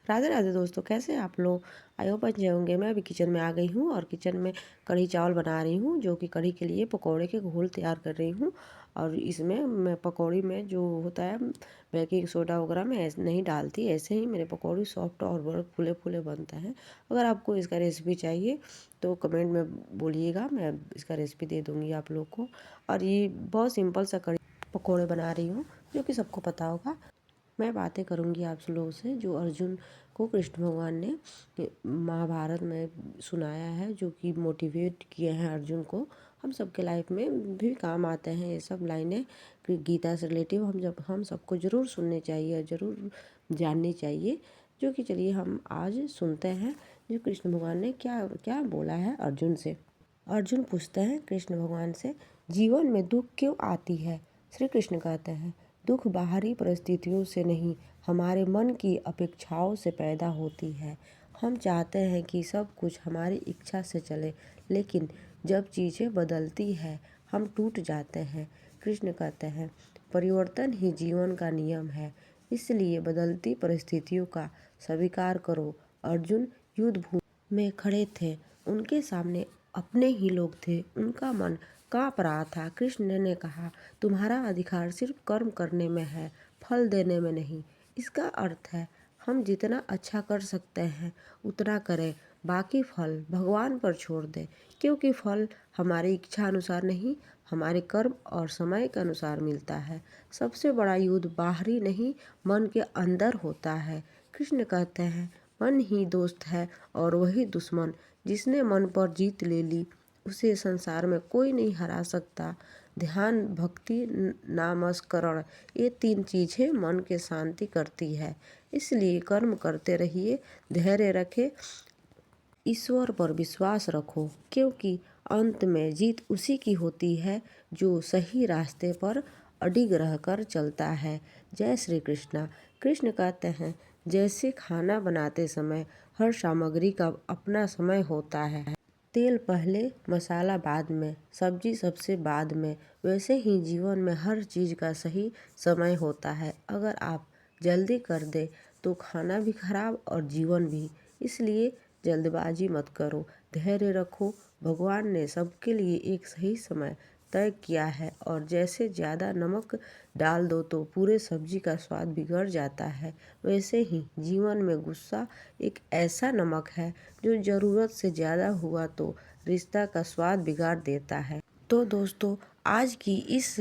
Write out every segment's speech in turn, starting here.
राधे राधे दोस्तों, कैसे हैं आप लोग। आई होप अच्छे होंगे। मैं अभी किचन में आ गई हूँ और किचन में कढ़ी चावल बना रही हूँ, जो कि कढ़ी के लिए पकौड़े के घोल तैयार कर रही हूँ। और इसमें मैं पकौड़ी में जो होता है बेकिंग सोडा वगैरह मैं ऐसे नहीं डालती, ऐसे ही मेरे पकौड़ी सॉफ्ट और बड़े फूले फूले बनता है। अगर आपको इसका रेसिपी चाहिए तो कमेंट में बोलिएगा, मैं इसका रेसिपी दे दूँगी आप लोग को। और ये बहुत सिंपल सा कढ़ी पकौड़े बना रही हूँ, जो कि सबको पता होगा। मैं बातें करूंगी आप लोगों से जो अर्जुन को कृष्ण भगवान ने महाभारत में सुनाया है, जो कि मोटिवेट किए हैं अर्जुन को। हम सबके लाइफ में भी काम आते हैं ये सब लाइनें, गीता से रिलेटिव हम सबको ज़रूर सुनने चाहिए और ज़रूर जाननी चाहिए। जो कि चलिए हम आज सुनते हैं जो कृष्ण भगवान ने क्या क्या बोला है अर्जुन से। अर्जुन पूछते हैं कृष्ण भगवान से, जीवन में दुख क्यों आती है। श्री कृष्ण कहते हैं, दुख बाहरी परिस्थितियों से नहीं, हमारे मन की अपेक्षाओं से पैदा होती है। हम चाहते हैं कि सब कुछ हमारी इच्छा से चले, लेकिन जब चीज़ें बदलती है हम टूट जाते हैं। कृष्ण कहते हैं, परिवर्तन ही जीवन का नियम है, इसलिए बदलती परिस्थितियों का स्वीकार करो। अर्जुन युद्ध भूमि में खड़े थे, उनके सामने अपने ही लोग थे, उनका मन काँप रहा था। कृष्ण ने कहा, तुम्हारा अधिकार सिर्फ कर्म करने में है, फल देने में नहीं। इसका अर्थ है हम जितना अच्छा कर सकते हैं उतना करें, बाकी फल भगवान पर छोड़ दें, क्योंकि फल हमारी इच्छा अनुसार नहीं, हमारे कर्म और समय के अनुसार मिलता है। सबसे बड़ा युद्ध बाहरी नहीं, मन के अंदर होता है। कृष्ण कहते हैं, मन ही दोस्त है और वही दुश्मन। जिसने मन पर जीत ले ली उसे संसार में कोई नहीं हरा सकता। ध्यान, भक्ति, नामस्मरण, ये तीन चीज़ें मन के शांति करती है। इसलिए कर्म करते रहिए, धैर्य रखें, ईश्वर पर विश्वास रखो, क्योंकि अंत में जीत उसी की होती है जो सही रास्ते पर अडिग रहकर चलता है। जय श्री कृष्णा। कृष्ण कहते हैं, जैसे खाना बनाते समय हर सामग्री का अपना समय होता है, तेल पहले मसाला बाद में, सब्जी सबसे बाद में, वैसे ही जीवन में हर चीज़ का सही समय होता है। अगर आप जल्दी कर दे तो खाना भी खराब और जीवन भी। इसलिए जल्दबाजी मत करो, धैर्य रखो। भगवान ने सबके लिए एक सही समय तय किया है, और जैसे ज़्यादा नमक डाल दो तो पूरे सब्जी का स्वाद बिगड़ जाता है, वैसे ही जीवन में गुस्सा एक ऐसा नमक है जो ज़रूरत से ज़्यादा हुआ तो रिश्ता का स्वाद बिगाड़ देता है। तो दोस्तों, आज की इस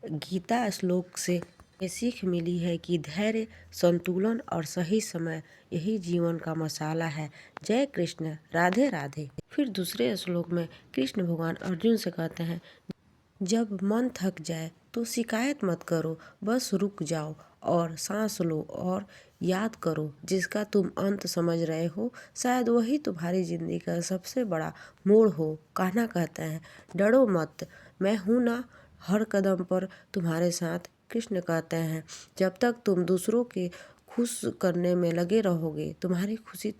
गीता श्लोक से ये सीख मिली है कि धैर्य, संतुलन और सही समय यही जीवन का मसाला है। जय कृष्ण, राधे राधे। फिर दूसरे श्लोक में कृष्ण भगवान अर्जुन से कहते हैं, जब मन थक जाए तो शिकायत मत करो, बस रुक जाओ और सांस लो और याद करो जिसका तुम अंत समझ रहे हो, शायद वही तुम्हारी जिंदगी का सबसे बड़ा मोड़ हो। कान्हा कहते हैं, डरो मत, मैं हूँ ना, हर कदम पर तुम्हारे साथ। कृष्ण कहते हैं, जब तक तुम दूसरों के खुश करने में लगे रहोगे, तुम्हारी खुशी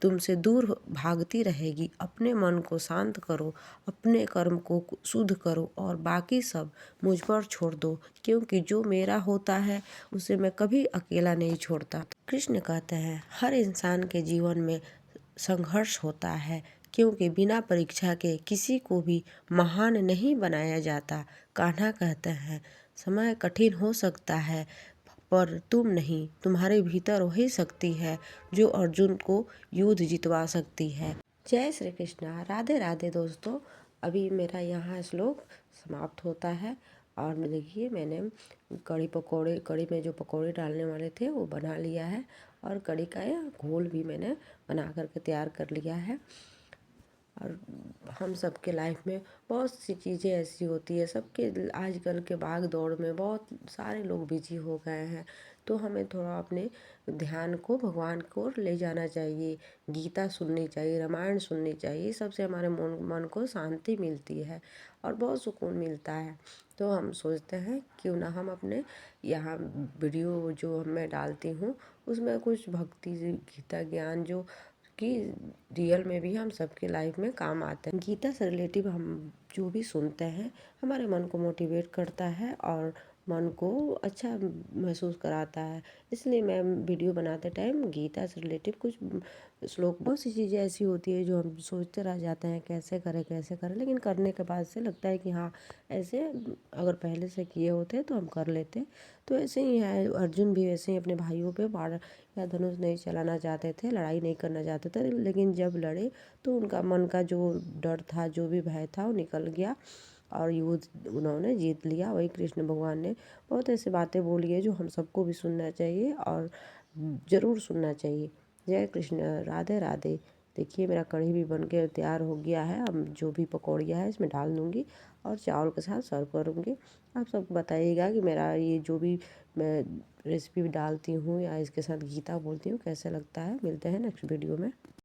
तुमसे दूर भागती रहेगी। अपने मन को शांत करो, अपने कर्म को शुद्ध करो और बाकी सब मुझ पर छोड़ दो, क्योंकि जो मेरा होता है उसे मैं कभी अकेला नहीं छोड़ता। कृष्ण कहते हैं, हर इंसान के जीवन में संघर्ष होता है, क्योंकि बिना परीक्षा के किसी को भी महान नहीं बनाया जाता। कान्हा कहते हैं, समय कठिन हो सकता है, पर तुम नहीं, तुम्हारे भीतर वही शक्ति है जो अर्जुन को युद्ध जितवा सकती है। जय श्री कृष्णा, राधे राधे दोस्तों। अभी मेरा यहाँ श्लोक समाप्त होता है। और देखिए, मैंने कढ़ी में जो पकौड़े डालने वाले थे वो बना लिया है, और कढ़ी का यह घोल भी मैंने बना करके तैयार कर लिया है। और हम सबके लाइफ में बहुत सी चीज़ें ऐसी होती है, सबके आजकल के भाग दौड़ में बहुत सारे लोग बिजी हो गए हैं, तो हमें थोड़ा अपने ध्यान को भगवान की ओर ले जाना चाहिए। गीता सुननी चाहिए, रामायण सुननी चाहिए, सबसे हमारे मन को शांति मिलती है और बहुत सुकून मिलता है। तो हम सोचते हैं क्यों ना हम अपने यहाँ वीडियो जो मैं डालती हूँ उसमें कुछ भक्ति, गीता ज्ञान जो कि रियल में भी हम सबके लाइफ में काम आते हैं। गीता से रिलेटिव हम जो भी सुनते हैं हमारे मन को मोटिवेट करता है और मन को अच्छा महसूस कराता है। इसलिए मैं वीडियो बनाते टाइम गीता से रिलेटेड कुछ श्लोक, बहुत सी चीज़ें ऐसी होती है जो हम सोचते रह जाते हैं कैसे करें, लेकिन करने के बाद से लगता है कि हाँ ऐसे अगर पहले से किए होते तो हम कर लेते। तो ऐसे ही है, अर्जुन भी वैसे ही अपने भाइयों पे बाण या धनुष नहीं चलाना चाहते थे, लड़ाई नहीं करना चाहते थे, लेकिन जब लड़े तो उनका मन का जो डर था, जो भी भय था, वो निकल गया और युद्ध उन्होंने जीत लिया। वही कृष्ण भगवान ने बहुत ऐसी बातें बोली है जो हम सबको भी सुनना चाहिए और ज़रूर सुनना चाहिए। जय कृष्ण, राधे राधे। देखिए मेरा कढ़ी भी बन के तैयार हो गया है। अब जो भी पकौड़ियाँ है इसमें डाल दूँगी और चावल के साथ सर्व करूँगी। आप सबको बताइएगा कि मेरा ये जो भी मैं रेसिपी डालती हूँ या इसके साथ गीता बोलती हूँ कैसा लगता है। मिलते हैं नेक्स्ट वीडियो में।